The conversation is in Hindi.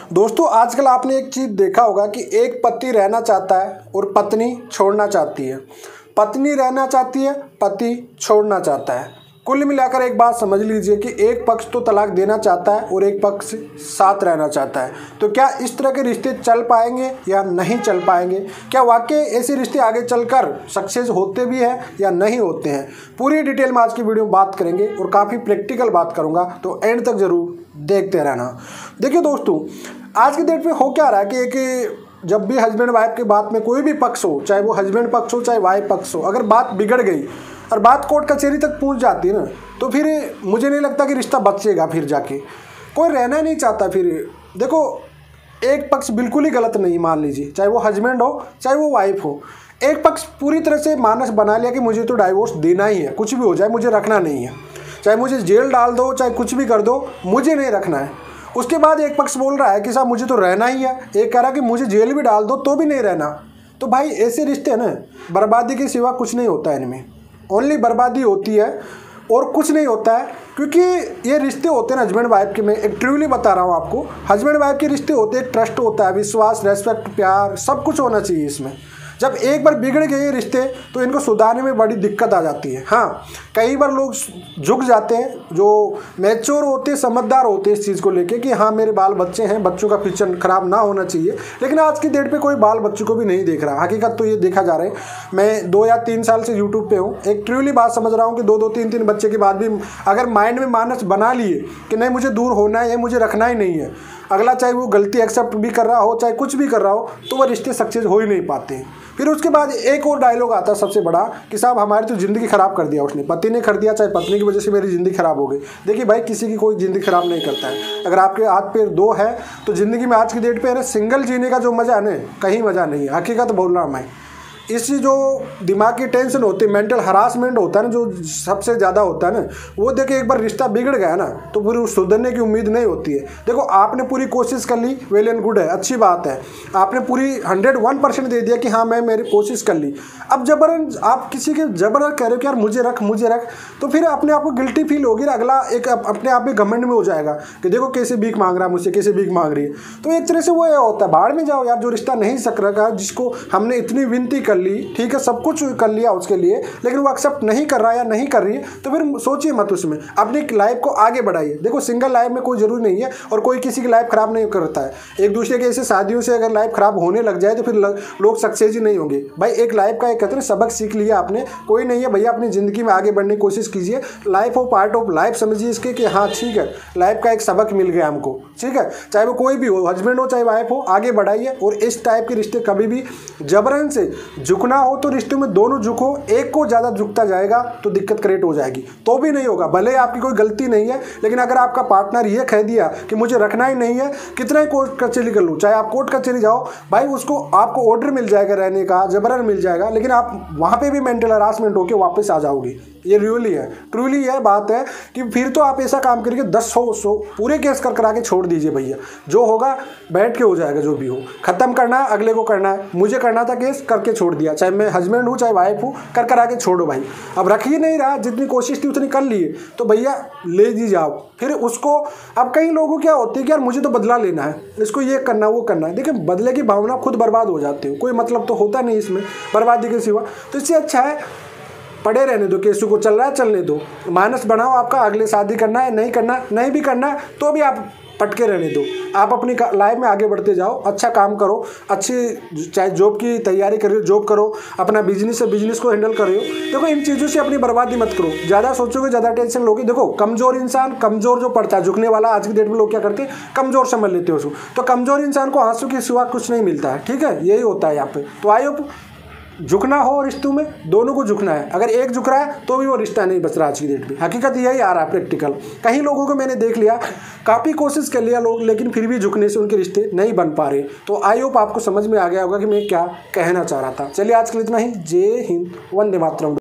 दोस्तों आजकल आपने एक चीज़ देखा होगा कि एक पति रहना चाहता है और पत्नी छोड़ना चाहती है। पत्नी रहना चाहती है, पति छोड़ना चाहता है। कुल मिलाकर एक बात समझ लीजिए कि एक पक्ष तो तलाक देना चाहता है और एक पक्ष साथ रहना चाहता है। तो क्या इस तरह के रिश्ते चल पाएंगे या नहीं चल पाएंगे? क्या वाकई ऐसे रिश्ते आगे चलकर सक्सेस होते भी हैं या नहीं होते हैं? पूरी डिटेल में आज की वीडियो में बात करेंगे और काफ़ी प्रैक्टिकल बात करूँगा, तो एंड तक ज़रूर देखते रहना। देखिए दोस्तों, आज की डेट में हो क्या रहा है कि जब भी हस्बैंड वाइफ की बात में कोई भी पक्ष हो, चाहे वो हस्बैंड पक्ष हो चाहे वाइफ पक्ष हो, अगर बात बिगड़ गई और बात कोर्ट कचहरी तक पहुंच जाती है ना, तो फिर मुझे नहीं लगता कि रिश्ता बचेगा। फिर जाके कोई रहना नहीं चाहता। फिर देखो, एक पक्ष बिल्कुल ही गलत नहीं, मान लीजिए चाहे वो हस्बैंड हो चाहे वो वाइफ हो, एक पक्ष पूरी तरह से मानस बना लिया कि मुझे तो डाइवोर्स देना ही है, कुछ भी हो जाए मुझे रखना नहीं है, चाहे मुझे जेल डाल दो चाहे कुछ भी कर दो, मुझे नहीं रखना है। उसके बाद एक पक्ष बोल रहा है कि साहब मुझे तो रहना ही है, एक कह रहा है कि मुझे जेल भी डाल दो तो भी नहीं रहना। तो भाई ऐसे रिश्ते हैं ना, बर्बादी के सिवा कुछ नहीं होता है इनमें, ओनली बर्बादी होती है और कुछ नहीं होता है। क्योंकि ये रिश्ते होते हैं हस्बैंड वाइफ के, मैं एक ट्रूली बता रहा हूँ आपको, हस्बैंड वाइफ के रिश्ते होते हैं, ट्रस्ट होता है, विश्वास, रेस्पेक्ट, प्यार, सब कुछ होना चाहिए इसमें। जब एक बार बिगड़ गए ये रिश्ते तो इनको सुधारने में बड़ी दिक्कत आ जाती है। हाँ, कई बार लोग झुक जाते हैं, जो मैच्योर होते, समझदार होते हैं इस चीज़ को लेके कि हाँ मेरे बाल बच्चे हैं, बच्चों का फ्यूचर खराब ना होना चाहिए। लेकिन आज की डेट पे कोई बाल बच्चों को भी नहीं देख रहा। हकीकत तो ये देखा जा रहा है। मैं 2 या 3 साल से यूट्यूब पे हूँ, एक ट्रूली बात समझ रहा हूँ कि 2-2, 3-3 बच्चे के बाद भी अगर माइंड में मानस बना लिए कि नहीं मुझे दूर होना है, मुझे रखना ही नहीं है, अगला चाहे वो गलती एक्सेप्ट भी कर रहा हो चाहे कुछ भी कर रहा हो, तो वह रिश्ते सक्सेस हो ही नहीं पाते। फिर उसके बाद एक और डायलॉग आता है सबसे बड़ा कि साहब हमारी तो ज़िंदगी ख़राब कर दिया उसने, पति ने कर दिया, चाहे पत्नी की वजह से मेरी ज़िंदगी ख़राब हो गई। देखिए भाई, किसी की कोई ज़िंदगी ख़राब नहीं करता है। अगर आपके हाथ पैर 2 है तो ज़िंदगी में आज की डेट पे सिंगल जीने का जो मज़ा है ना, कहीं मज़ा नहीं है। हकीकत बोल रहा हूँ मैं। इससे जो दिमागी टेंशन होती है, मेंटल हरासमेंट होता है ना, जो सबसे ज़्यादा होता है ना, वो देखिए एक बार रिश्ता बिगड़ गया ना तो फिर उस सुधरने की उम्मीद नहीं होती है। देखो, आपने पूरी कोशिश कर ली, वेल एंड गुड है, अच्छी बात है, आपने पूरी 101% दे दिया कि हाँ मैं मेरी कोशिश कर ली। अब जबरन आप किसी के जबरन कह रहे हो कि यार मुझे रख, तो फिर अपने आप को गिल्टी फील होगी, अगला एक अपने आप में घमंड में हो जाएगा कि देखो कैसे भीख मांग रहा है मुझसे, कैसे भीख मांग रही है। तो एक तरह से वो होता है, भाड़ में जाओ यार। जो रिश्ता नहीं सक रहा, जिसको हमने इतनी विनती कर ली, ठीक है, सब कुछ कर लिया उसके लिए, लेकिन वो एक्सेप्ट नहीं कर रहा या नहीं कर रही है, तो फिर सोचिए मत उसमें, अपनी लाइफ को आगे बढ़ाइए। देखो, सिंगल लाइफ में कोई जरूरी नहीं है और कोई किसी की लाइफ खराब नहीं करता है। एक दूसरे के ऐसे शादियों से अगर लाइफ खराब होने लग जाए तो फिर लोग सक्सेस ही नहीं होंगे। भाई एक लाइफ का एक कहते हैं सबक सीख लिया आपने, कोई नहीं है भैया, अपनी ज़िंदगी में आगे बढ़ने की कोशिश कीजिए। लाइफ हो, पार्ट ऑफ लाइफ समझिए इसके कि हाँ ठीक है, लाइफ का एक सबक मिल गया हमको, ठीक है, चाहे वो कोई भी हो, हस्बैंड हो चाहे वाइफ हो, आगे बढ़ाइए। और इस टाइप के रिश्ते कभी भी जबरन से झुकना हो तो रिश्ते में दोनों झुको, एक को ज़्यादा झुकता जाएगा तो दिक्कत क्रिएट हो जाएगी, तो भी नहीं होगा। भले आपकी कोई गलती नहीं है, लेकिन अगर आपका पार्टनर ये कह दिया कि मुझे रखना ही नहीं है, कितना ही कोर्ट कचहरी कर लूँ, चाहे आप कोर्ट कचहरी जाओ भाई, उसको आपको ऑर्डर मिल जाएगा रहने का, जबरन मिल जाएगा, लेकिन आप वहाँ पे भी मेंटल हरासमेंट होकर वापस आ जाओगे। ये रियली है, ट्रूली यह बात है कि फिर तो आप ऐसा काम करिए 10-100 पूरे केस कर आके छोड़ दीजिए भैया। जो होगा बैठ के हो जाएगा, जो भी हो खत्म करना है अगले को करना है। मुझे करना था केस, करके छोड़ दिया, चाहे मैं हस्बैंड हूँ चाहे वाइफ हूँ, कर आके छोड़ो भाई। अब रख ही नहीं रहा, जितनी कोशिश थी उतनी कर लिए, तो भैया ले दी जाओ। फिर उसको, अब कई लोगों क्या होती है कि यार मुझे तो बदला लेना है, इसको ये करना वो करना है। देखिए, बदले की भावना खुद बर्बाद हो जाती है, कोई मतलब तो होता नहीं इसमें बर्बादी के सिवा। तो इससे अच्छा है पड़े रहने दो, केसु को चल रहा है चलने दो, माइनस बनाओ आपका, अगले शादी करना है नहीं करना, नहीं भी करना है तो भी आप पटके रहने दो। आप अपनी लाइफ में आगे बढ़ते जाओ, अच्छा काम करो, अच्छी चाहे जॉब की तैयारी करो, जॉब करो, अपना बिजनेस है बिजनेस को हैंडल करो। देखो, इन चीज़ों से अपनी बर्बादी मत करो, ज़्यादा सोचोगे ज़्यादा टेंशन लोगे। देखो, कमज़ोर इंसान, कमज़ोर जो पड़ता है, झुकने वाला, आज की डेट में लोग क्या करते हैं, कमज़ोर समझ लेते हो उसको। तो कमज़ोर इंसान को आंसू के सिवा कुछ नहीं मिलता है, ठीक है, यही होता है यहाँ पे। तो आई होप झुकना हो रिश्तों में, दोनों को झुकना है। अगर एक झुक रहा है तो भी वो रिश्ता नहीं बच रहा आज की डेट में। हकीकत यही आ रहा है प्रैक्टिकल। कई लोगों को मैंने देख लिया, काफ़ी कोशिश कर लिया लोग, लेकिन फिर भी झुकने से उनके रिश्ते नहीं बन पा रहे। तो आई होप आपको समझ में आ गया होगा कि मैं क्या कहना चाह रहा था। चलिए आज के लिए इतना ही। जय हिंद, वंदे मातरम।